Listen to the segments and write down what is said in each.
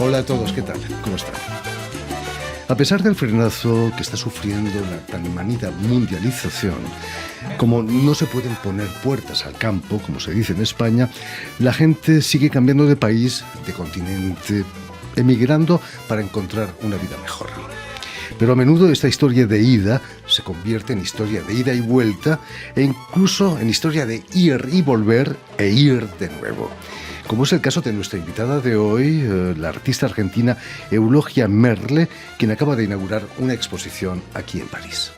Hola a todos, ¿qué tal? ¿Cómo están? A pesar del frenazo que está sufriendo la tan manida mundialización, como no se pueden poner puertas al campo, como se dice en España, la gente sigue cambiando de país, de continente, emigrando para encontrar una vida mejor. Pero a menudo esta historia de ida se convierte en historia de ida y vuelta e incluso en historia de ir y volver e ir de nuevo. Como es el caso de nuestra invitada de hoy, la artista argentina Eulogia Merle, quien acaba de inaugurar una exposición aquí en París.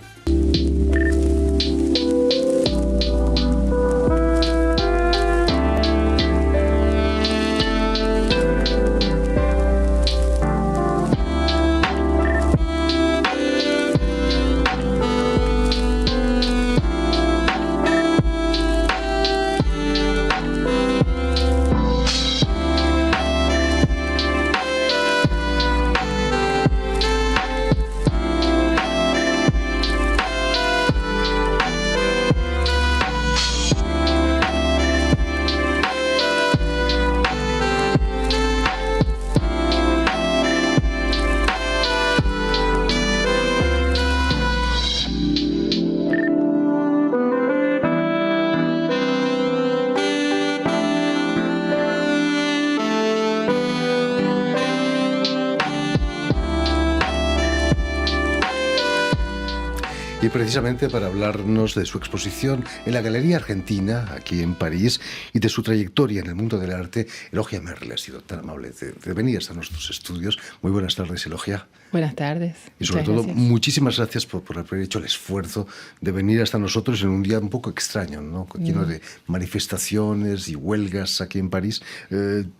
Y precisamente para hablarnos de su exposición en la Galería Argentina, aquí en París, y de su trayectoria en el mundo del arte, Eulogia Merle ha sido tan amable de venir hasta nuestros estudios. Muy buenas tardes, Eulogia. Buenas tardes. Y sobre todo, muchísimas gracias por haber hecho el esfuerzo de venir hasta nosotros en un día un poco extraño, ¿no? Lleno de manifestaciones y huelgas aquí en París.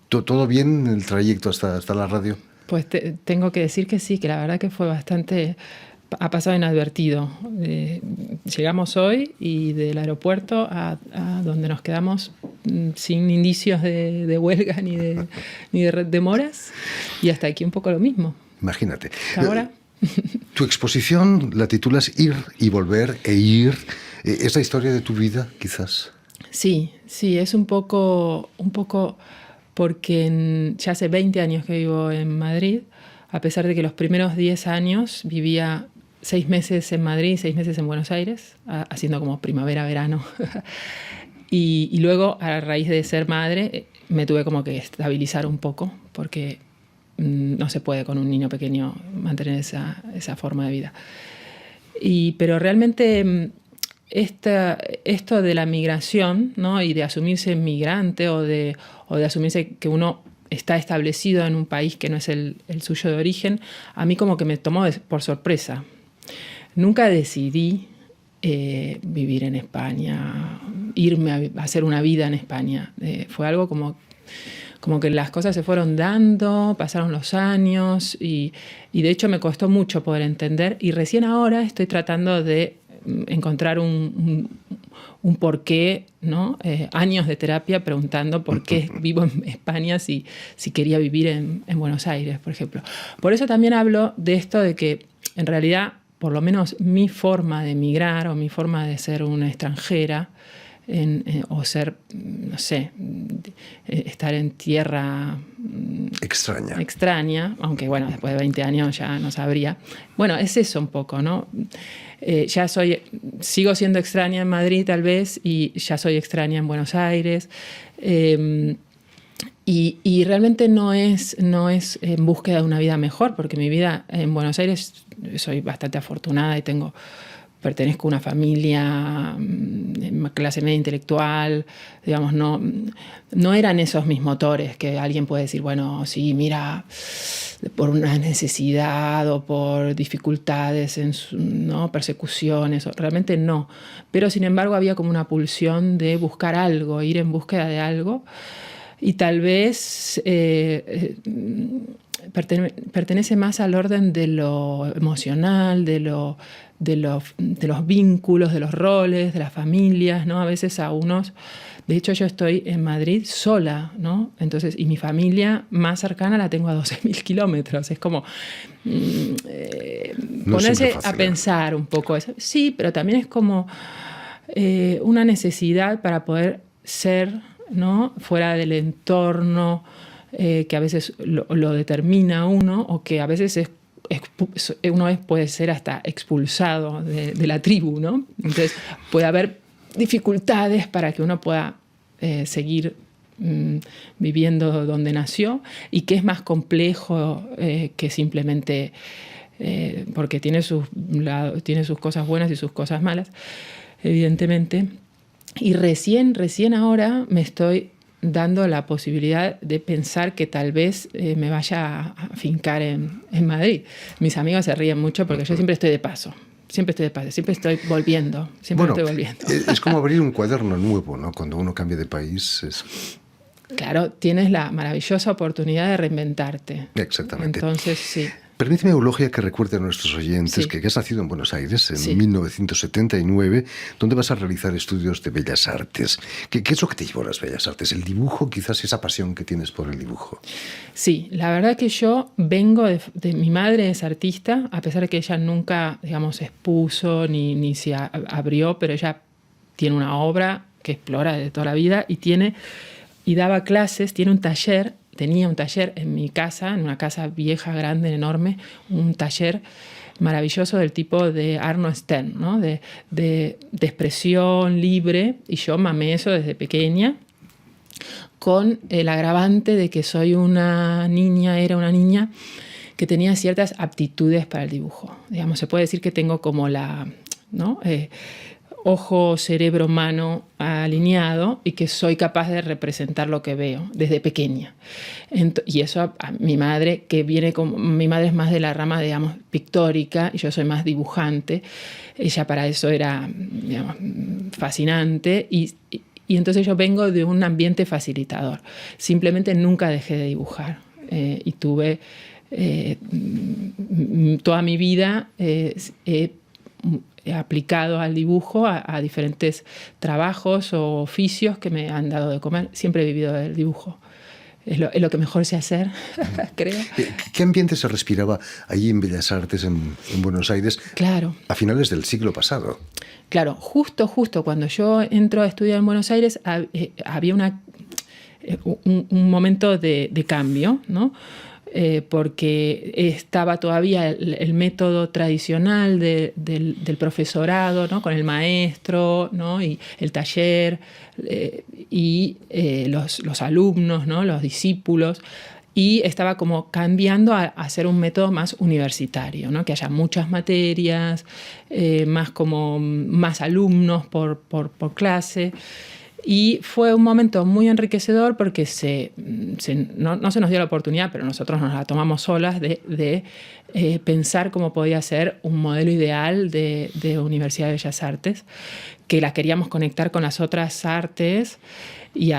¿Todo bien en el trayecto hasta la radio? Pues tengo que decir que sí, que la verdad que fue bastante... Ha pasado inadvertido. Llegamos hoy y del aeropuerto a donde nos quedamos sin indicios de huelga ni de demoras, y hasta aquí un poco lo mismo. Imagínate. Ahora. Tu exposición la titulas Ir y volver e ir. ¿Es la historia de tu vida, quizás? Sí, es un poco porque ya hace 20 años que vivo en Madrid, a pesar de que los primeros 10 años vivía 6 meses en Madrid, 6 meses en Buenos Aires, haciendo como primavera-verano. y luego, a raíz de ser madre, me tuve como que estabilizar un poco, porque no se puede con un niño pequeño mantener esa forma de vida. Pero realmente esto de la migración, ¿no? Y de asumirse migrante o de asumirse que uno está establecido en un país que no es el suyo de origen, a mí como que me tomó por sorpresa. Nunca decidí vivir en España, irme a hacer una vida en España. Fue algo como que las cosas se fueron dando, pasaron los años y de hecho me costó mucho poder entender, y recién ahora estoy tratando de encontrar un porqué, ¿no? Años de terapia preguntando por qué vivo en España si quería vivir en Buenos Aires, por ejemplo. Por eso también hablo de esto de que en realidad, por lo menos mi forma de emigrar o mi forma de ser una extranjera o ser, no sé, estar en tierra extraña, aunque bueno, después de 20 años ya no sabría. Bueno, es eso un poco, ¿no? Sigo siendo extraña en Madrid tal vez, y ya soy extraña en Buenos Aires, y realmente no es en búsqueda de una vida mejor, porque mi vida en Buenos Aires, soy bastante afortunada y pertenezco a una familia clase media intelectual, digamos, no eran esos mis motores que alguien puede decir, bueno, sí, mira, por una necesidad o por dificultades, ¿no? Persecuciones, realmente no. Pero sin embargo había como una pulsión de buscar algo, ir en búsqueda de algo, y tal vez pertenece más al orden de lo emocional, de los vínculos, de los roles, de las familias, ¿no? A veces a unos... De hecho, yo estoy en Madrid sola, ¿no? Entonces, y mi familia más cercana la tengo a 12.000 kilómetros. Es como ponerse a pensar un poco eso. Sí, pero también es como una necesidad para poder ser, ¿no? Fuera del entorno que a veces lo determina uno, o que a veces puede ser hasta expulsado de la tribu, ¿no? Entonces puede haber dificultades para que uno pueda seguir viviendo donde nació, y que es más complejo que simplemente porque tiene sus cosas buenas y sus cosas malas, evidentemente. Y recién ahora me estoy dando la posibilidad de pensar que tal vez me vaya a fincar en Madrid. Mis amigos se ríen mucho porque yo siempre estoy de paso. Siempre estoy volviendo. Es como abrir un cuaderno nuevo, ¿no? Cuando uno cambia de país. Claro, tienes la maravillosa oportunidad de reinventarte. Exactamente. Entonces, sí. Permíteme, Eulogia, que recuerde a nuestros oyentes que has nacido en Buenos Aires en 1979, donde vas a realizar estudios de Bellas Artes. ¿Qué es lo que te llevó a las Bellas Artes? ¿El dibujo? Quizás esa pasión que tienes por el dibujo. Sí, la verdad que yo vengo de mi madre es artista, a pesar de que ella nunca, digamos, expuso ni se abrió, pero ella tiene una obra que explora de toda la vida y daba clases, tenía un taller en mi casa, en una casa vieja, grande, enorme, un taller maravilloso del tipo de Arno Stern, ¿no? de expresión libre, y yo mamé eso desde pequeña, con el agravante de que era una niña que tenía ciertas aptitudes para el dibujo. Digamos, se puede decir que tengo como ojo, cerebro, mano alineado, y que soy capaz de representar lo que veo desde pequeña. Y eso mi madre es más de la rama, digamos, pictórica, y yo soy más dibujante. Ella para eso era, digamos, fascinante, y entonces yo vengo de un ambiente facilitador. Simplemente nunca dejé de dibujar, y tuve toda mi vida he aplicado al dibujo a diferentes trabajos o oficios que me han dado de comer. Siempre he vivido del dibujo. Es lo que mejor sé hacer, creo. ¿Qué ambiente se respiraba allí en Bellas Artes, en Buenos Aires, claro, a finales del siglo pasado? Claro, justo cuando yo entro a estudiar en Buenos Aires había un momento de cambio, ¿no? Porque estaba todavía el método tradicional del profesorado, ¿no? Con el maestro, ¿no? Y el taller, y los alumnos, ¿no? Los discípulos, y estaba como cambiando a hacer un método más universitario, ¿no? Que haya muchas materias, más alumnos por clase. Y fue un momento muy enriquecedor porque no se nos dio la oportunidad, pero nosotros nos la tomamos solas, de pensar cómo podía ser un modelo ideal de Universidad de Bellas Artes, que la queríamos conectar con las otras artes y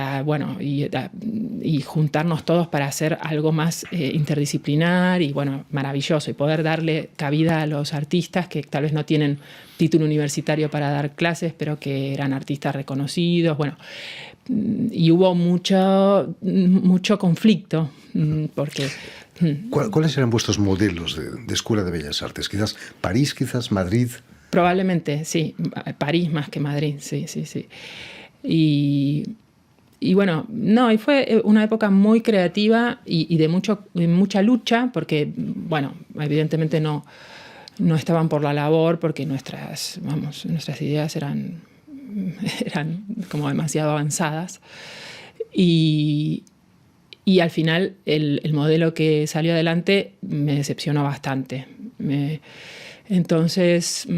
juntarnos todos para hacer algo más interdisciplinar y, bueno, maravilloso, y poder darle cabida a los artistas que tal vez no tienen título universitario para dar clases, pero que eran artistas reconocidos. Bueno, y hubo mucho conflicto porque... ¿Cuáles eran vuestros modelos de Escuela de Bellas Artes? ¿Quizás París, quizás Madrid? Probablemente, sí. París más que Madrid, sí. Y bueno, y fue una época muy creativa y de mucha lucha, porque, bueno, evidentemente no estaban por la labor, porque nuestras ideas eran como demasiado avanzadas. Y al final el modelo que salió adelante me decepcionó bastante. Entonces,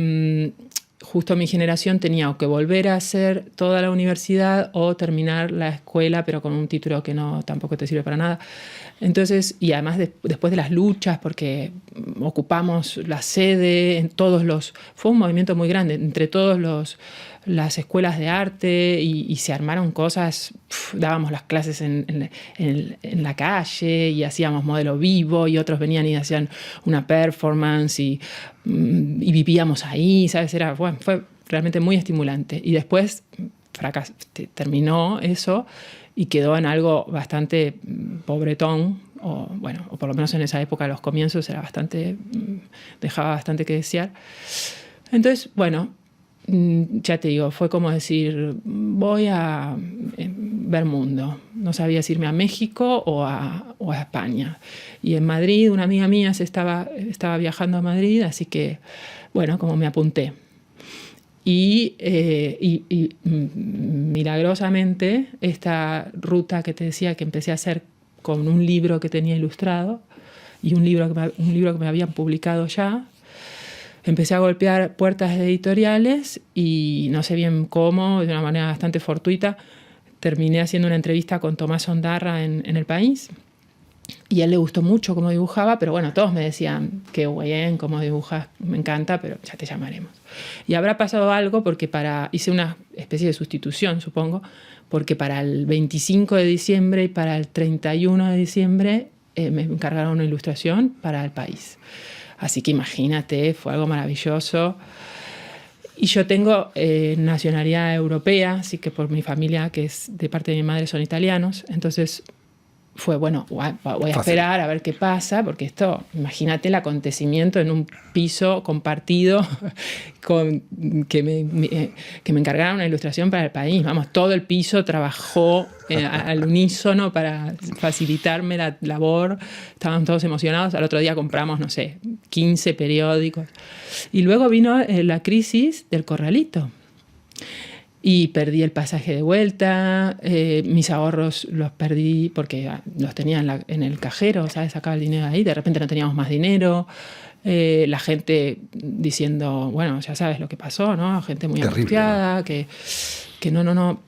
justo mi generación tenía o que volver a hacer toda la universidad o terminar la escuela, pero con un título que tampoco te sirve para nada. Entonces, y además después de las luchas, porque ocupamos la sede fue un movimiento muy grande entre todos las escuelas de arte, y se armaron cosas. Dábamos las clases en la calle y hacíamos modelo vivo, y otros venían y hacían una performance y vivíamos ahí, ¿sabes? Fue realmente muy estimulante. Y después terminó eso y quedó en algo bastante pobretón, o por lo menos en esa época, los comienzos, dejaba bastante que desear. Entonces, bueno, ya te digo, fue como decir, voy a ver mundo. No sabía si irme a México o a o a España. Y en Madrid, una amiga mía estaba viajando a Madrid, así que, bueno, como me apunté. Y milagrosamente, esta ruta que te decía que empecé a hacer con un libro que tenía ilustrado y un libro que me habían publicado ya, empecé a golpear puertas editoriales y no sé bien cómo, de una manera bastante fortuita, terminé haciendo una entrevista con Tomás Ondarra en El País. Y a él le gustó mucho cómo dibujaba, pero bueno, todos me decían, qué bien, cómo dibujas, me encanta, pero ya te llamaremos. Y habrá pasado algo porque hice una especie de sustitución, supongo, porque para el 25 de diciembre y para el 31 de diciembre me encargaron una ilustración para El País. Así que imagínate, fue algo maravilloso. Y yo tengo nacionalidad europea, así que por mi familia, que es de parte de mi madre, son italianos. Entonces fue, bueno, voy a esperar a ver qué pasa, porque esto, imagínate el acontecimiento en un piso compartido que me encargaron una ilustración para El País. Vamos, todo el piso trabajó al unísono para facilitarme la labor. Estaban todos emocionados. Al otro día compramos, no sé, 15 periódicos. Y luego vino la crisis del corralito. Y perdí el pasaje de vuelta, mis ahorros los perdí porque los tenía en el cajero, ¿sabes? Sacaba el dinero ahí, de repente no teníamos más dinero. La gente diciendo, bueno, ya sabes lo que pasó, ¿no? Gente muy angustiada, que no.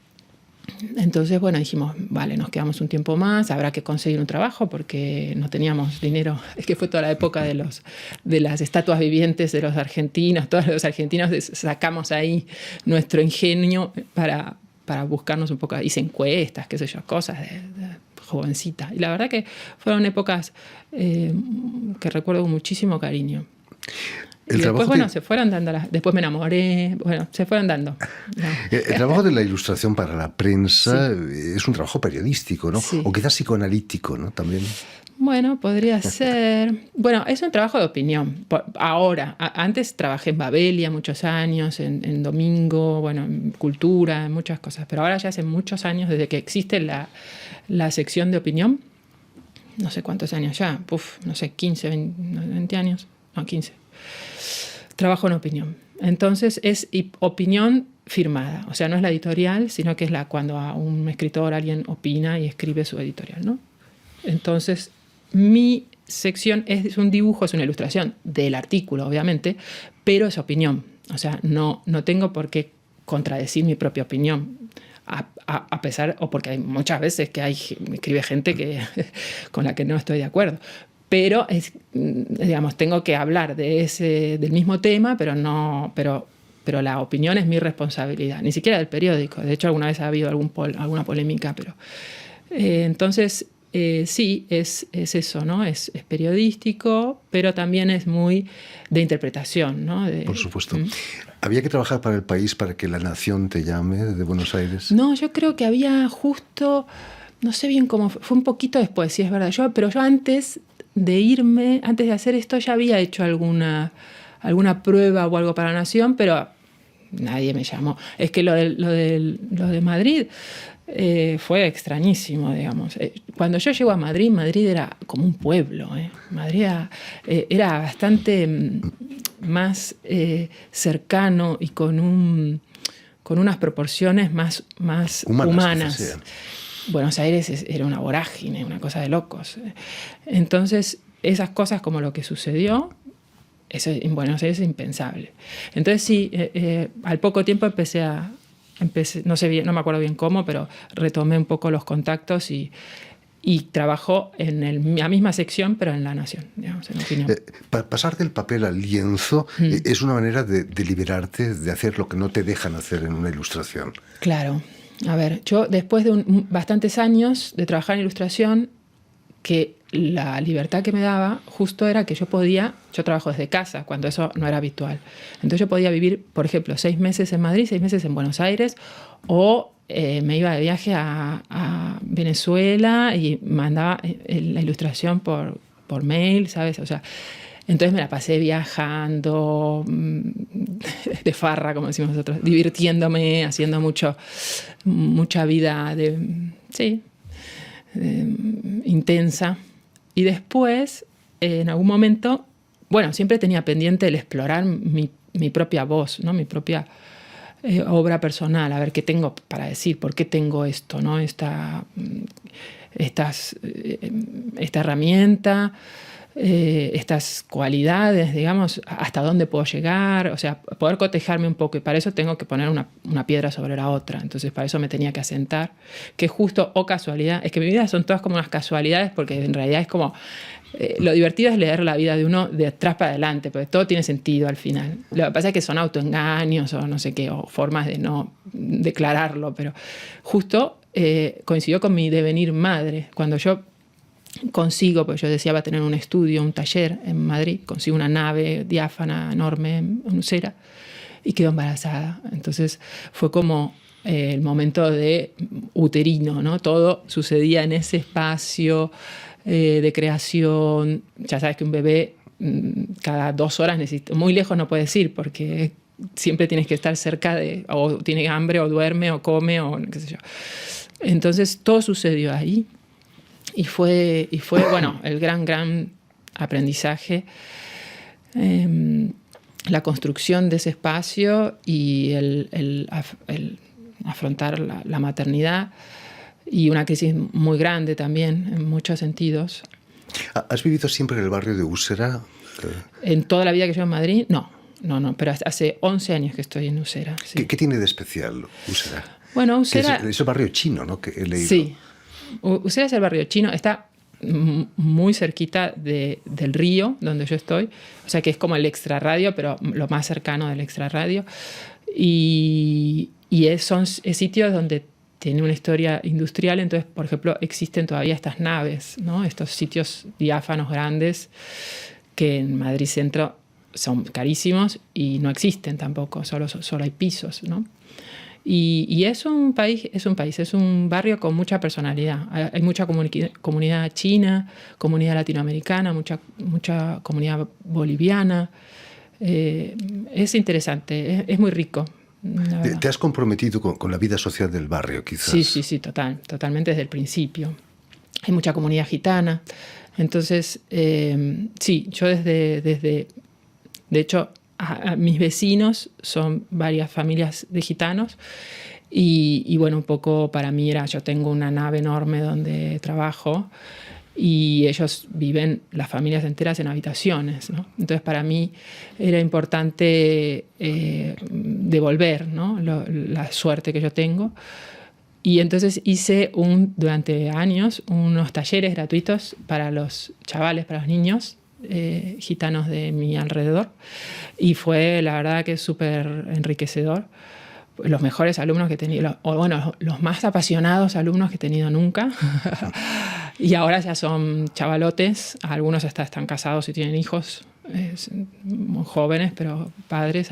Entonces, bueno, dijimos, vale, nos quedamos un tiempo más, habrá que conseguir un trabajo porque no teníamos dinero. Es que fue toda la época de las estatuas vivientes de los argentinos. Todos los argentinos sacamos ahí nuestro ingenio para buscarnos un poco. Hice encuestas, qué sé yo, cosas de jovencita. Y la verdad que fueron épocas que recuerdo con muchísimo cariño. Y después, bueno, se fueron dando después me enamoré, bueno, se fueron dando. No. El trabajo de la ilustración para la prensa es un trabajo periodístico, ¿no? Sí. O quizás psicoanalítico, ¿no? También. Bueno, podría ser. Bueno, es un trabajo de opinión. Ahora, antes trabajé en Babelia muchos años, en Domingo, bueno, en Cultura, en muchas cosas. Pero ahora ya hace muchos años, desde que existe la sección de opinión, no sé cuántos años ya, no sé, 15, 20 años, no, 15. Trabajo en opinión. Entonces es opinión firmada. O sea, no es la editorial, sino que es cuando a un escritor alguien opina y escribe su editorial, ¿no? Entonces, mi sección es un dibujo, es una ilustración del artículo, obviamente, pero es opinión. O sea, no tengo por qué contradecir mi propia opinión. A pesar, o porque hay muchas veces que escribe gente con la que no estoy de acuerdo. Pero, digamos, tengo que hablar del mismo tema, pero la opinión es mi responsabilidad, ni siquiera del periódico. De hecho, alguna vez ha habido alguna polémica, pero entonces sí, es eso, ¿no? Es periodístico, pero también es muy de interpretación, ¿no? Por supuesto. ¿Había que trabajar para El País para que La Nación te llame de Buenos Aires? No, yo creo que había justo, no sé bien cómo, fue un poquito después, sí es verdad. Pero yo antes de irme, antes de hacer esto, ya había hecho alguna prueba o algo para La Nación, pero nadie me llamó. Es que lo de Madrid fue extrañísimo, digamos. Cuando yo llego a Madrid era como un pueblo. Madrid era bastante más cercano y con unas proporciones más humanas. Buenos Aires era una vorágine, una cosa de locos. Entonces, esas cosas como lo que sucedió, eso en Buenos Aires es impensable. Entonces, sí, al poco tiempo empecé, no sé bien, no me acuerdo bien cómo, pero retomé un poco los contactos y trabajó en la misma sección, pero en La Nación, digamos, en opinión. Pasar del papel al lienzo es una manera de liberarte, de hacer lo que no te dejan hacer en una ilustración. Claro. A ver, yo después de bastantes años de trabajar en ilustración, que la libertad que me daba justo era que yo trabajo desde casa, cuando eso no era habitual. Entonces yo podía vivir, por ejemplo, 6 meses en Madrid, 6 meses en Buenos Aires, o me iba de viaje a Venezuela y mandaba la ilustración por mail, ¿sabes? O sea, entonces me la pasé viajando, de farra, como decimos nosotros, divirtiéndome, haciendo mucha vida sí, intensa. Y después, en algún momento, bueno, siempre tenía pendiente el explorar mi propia voz, ¿no? Mi propia obra personal, a ver qué tengo para decir, por qué tengo esto, ¿no? Esta herramienta, estas cualidades, digamos, hasta dónde puedo llegar, o sea, poder cotejarme un poco, y para eso tengo que poner una piedra sobre la otra. Entonces para eso me tenía que asentar, que justo, o casualidad, es que mi vida son todas como unas casualidades, porque en realidad es como, lo divertido es leer la vida de uno de atrás para adelante, porque todo tiene sentido al final. Lo que pasa es que son autoengaños o no sé qué, o formas de no declararlo, pero justo coincidió con mi devenir madre. Cuando yo consigo, porque yo deseaba tener un estudio, un taller en Madrid, consigo una nave diáfana enorme en Usera y quedo embarazada. Entonces fue como el momento de uterino, ¿no? Todo sucedía en ese espacio de creación. Ya sabes que un bebé cada 2 horas necesita, muy lejos no puedes ir porque siempre tienes que estar cerca de, o tiene hambre, o duerme, o come, o qué sé yo. Entonces todo sucedió ahí. Y fue bueno, el gran aprendizaje, la construcción de ese espacio y el afrontar la maternidad, y una crisis muy grande también, en muchos sentidos. ¿Has vivido siempre en el barrio de Usera? En toda la vida que llevo en Madrid, no, pero hace 11 años que estoy en Usera. Sí. ¿Qué tiene de especial Usera? Bueno, Usera... Es el barrio chino, ¿no? Que he leído. Sí. Usera es el barrio chino, está muy cerquita del río donde yo estoy, o sea que es como el extrarradio, pero lo más cercano del extrarradio, y son sitios donde tiene una historia industrial. Entonces, por ejemplo, existen todavía estas naves, ¿no? Estos sitios diáfanos grandes que en Madrid Centro son carísimos y no existen tampoco, solo hay pisos, ¿no? Y es un barrio con mucha personalidad. Hay mucha comunidad china, comunidad latinoamericana, mucha comunidad boliviana. Es interesante, es muy rico. ¿Te has comprometido con la vida social del barrio, quizás? Sí, totalmente desde el principio. Hay mucha comunidad gitana. Entonces, sí, yo de hecho, a mis vecinos son varias familias de gitanos y bueno, un poco para mí yo tengo una nave enorme donde trabajo y ellos viven las familias enteras en habitaciones, ¿no? Entonces para mí era importante devolver, ¿no? La suerte que yo tengo. Y entonces hice durante años unos talleres gratuitos para los chavales, para los niños gitanos de mi alrededor, y fue la verdad que súper enriquecedor. Los mejores alumnos que he tenido, los más apasionados alumnos que he tenido nunca. Y ahora ya son chavalotes, algunos hasta están casados y tienen hijos, muy jóvenes, pero padres,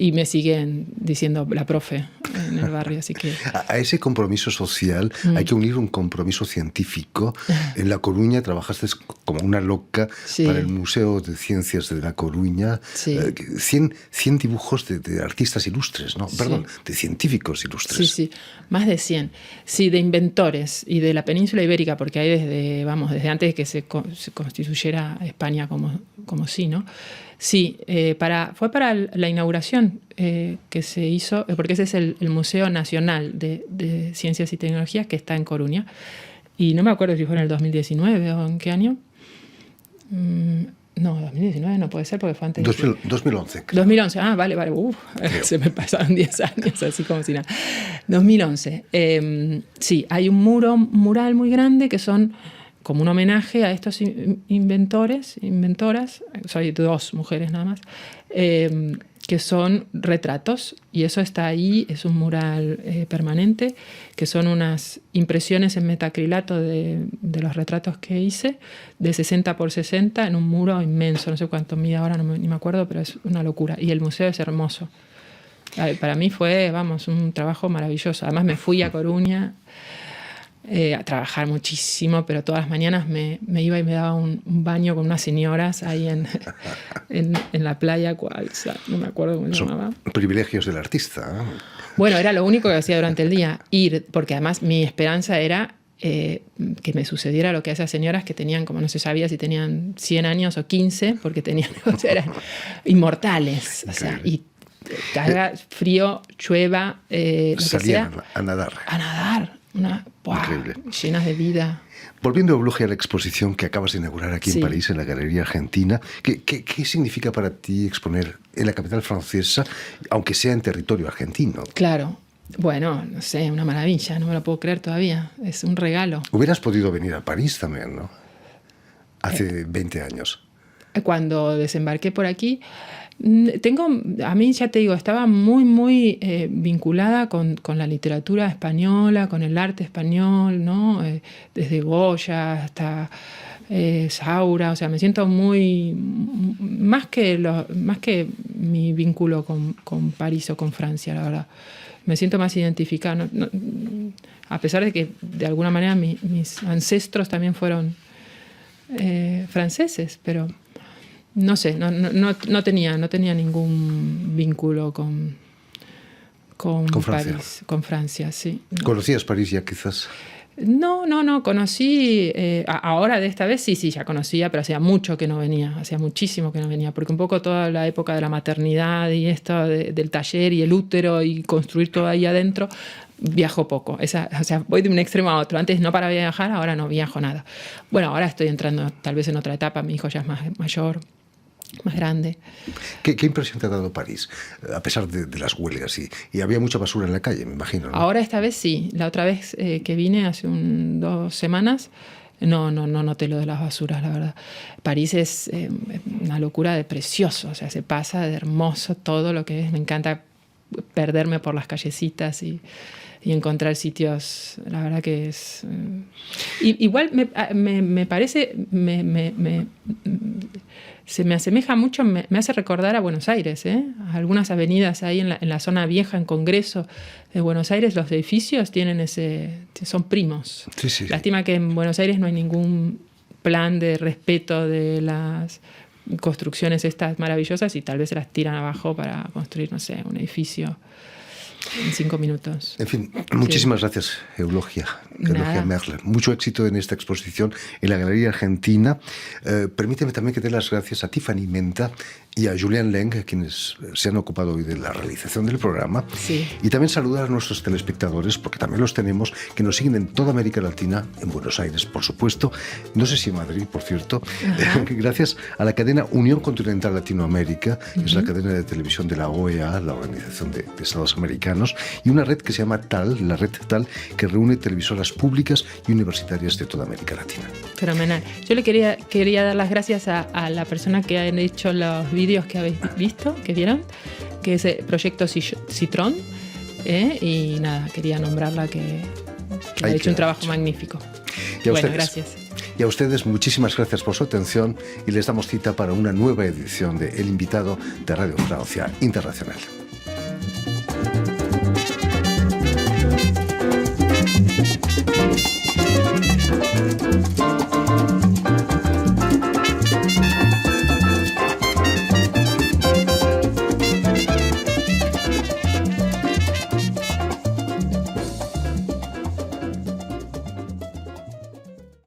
y me siguen diciendo la profe en el barrio, así que... A ese compromiso social hay que unir un compromiso científico. En La Coruña trabajaste como una loca para el Museo de Ciencias de La Coruña. Sí. 100 dibujos de artistas ilustres, ¿no? Perdón, de científicos ilustres. Sí, más de 100. Sí, de inventores y de la península ibérica, porque hay desde antes de que se constituyera España como sí, ¿no? Sí, fue para la inauguración que se hizo, porque ese es el Museo Nacional de Ciencias y Tecnologías que está en Coruña. Y no me acuerdo si fue en el 2019 o en qué año. No, 2019 no puede ser porque fue antes. 2011. Creo. 2011, vale. Se me pasaron 10 años, así como si nada. 2011. Sí, hay un mural muy grande que son como un homenaje a estos inventoras, soy 2 mujeres nada más, que son retratos, y eso está ahí, es un mural permanente, que son unas impresiones en metacrilato de los retratos que hice, de 60 por 60, en un muro inmenso, no sé cuánto mide ahora, ni me acuerdo, pero es una locura, y el museo es hermoso. Para mí fue, un trabajo maravilloso. Además me fui a Coruña a trabajar muchísimo, pero todas las mañanas me iba y me daba un baño con unas señoras ahí en la playa, no me acuerdo cómo se llamaba. Privilegios del artista. Bueno, era lo único que hacía durante el día, ir, porque además mi esperanza era que me sucediera lo que a esas señoras que tenían, como no se sabía si tenían 100 años o 15, porque tenían, o sea, eran inmortales. O sea, y haga frío, llueva, lo que Salían sea. a nadar. A nadar. Increíble. Llenas de vida. Volviendo, Eulogia, a la exposición que acabas de inaugurar aquí Sí. en París, en la Galería Argentina, ¿qué significa para ti exponer en la capital francesa, aunque sea en territorio argentino? Claro. Bueno, no sé, una maravilla, no me lo puedo creer todavía. Es un regalo. Hubieras podido venir a París también, ¿no? Hace 20 años. Cuando desembarqué por aquí, a mí ya te digo, estaba muy vinculada con la literatura española, con el arte español, ¿no? Desde Goya hasta Saura, o sea, me siento muy, más que mi vínculo con París o con Francia, la verdad. Me siento más identificada, a pesar de que de alguna manera mis ancestros también fueron franceses, pero no sé, no tenía ningún vínculo con Francia. París, con Francia, sí. No. ¿Conocías París ya quizás? No, conocí, ahora de esta vez sí, ya conocía, pero hacía mucho que no venía, hacía muchísimo que no venía, porque un poco toda la época de la maternidad y esto del taller y el útero y construir todo ahí adentro, viajo poco, o sea, voy de un extremo a otro, antes no para viajar, ahora no viajo nada. Bueno, ahora estoy entrando tal vez en otra etapa, mi hijo ya es más mayor, más grande. ¿Qué impresión te ha dado París, a pesar de las huelgas? Y había mucha basura en la calle, me imagino, ¿no? Ahora esta vez sí. La otra vez que vine, hace 2 semanas, no noté lo de las basuras, la verdad. París es una locura de precioso, o sea, se pasa de hermoso todo lo que es. Me encanta perderme por las callecitas y encontrar sitios, la verdad que es... igual me parece... se me asemeja mucho, me hace recordar a Buenos Aires, algunas avenidas ahí en la zona vieja, en Congreso de Buenos Aires, los edificios son primos. Sí. Lástima que en Buenos Aires no hay ningún plan de respeto de las construcciones estas maravillosas y tal vez se las tiran abajo para construir, no sé, un edificio en 5 minutos. En fin, muchísimas gracias, Eulogia Merle. Mucho éxito en esta exposición en la Galería Argentina. Permíteme también que dé las gracias a Tiffany Menta y a Julián Leng, quienes se han ocupado hoy de la realización del programa. Sí. Y también saludar a nuestros telespectadores, porque también los tenemos, que nos siguen en toda América Latina, en Buenos Aires, por supuesto. No sé si en Madrid, por cierto. Gracias a la cadena Unión Continental Latinoamérica, que es la cadena de televisión de la OEA, la Organización de Estados Americanos, y una red que se llama TAL, la red TAL, que reúne televisoras públicas y universitarias de toda América Latina. Fenomenal. Yo le quería dar las gracias a la persona que ha hecho los vídeos que habéis visto, que vieron, que es el Proyecto Citrón, y nada, quería nombrarla que ha hecho un trabajo magnífico. Bueno, gracias. Y a ustedes muchísimas gracias por su atención y les damos cita para una nueva edición de El Invitado de Radio Francia Internacional.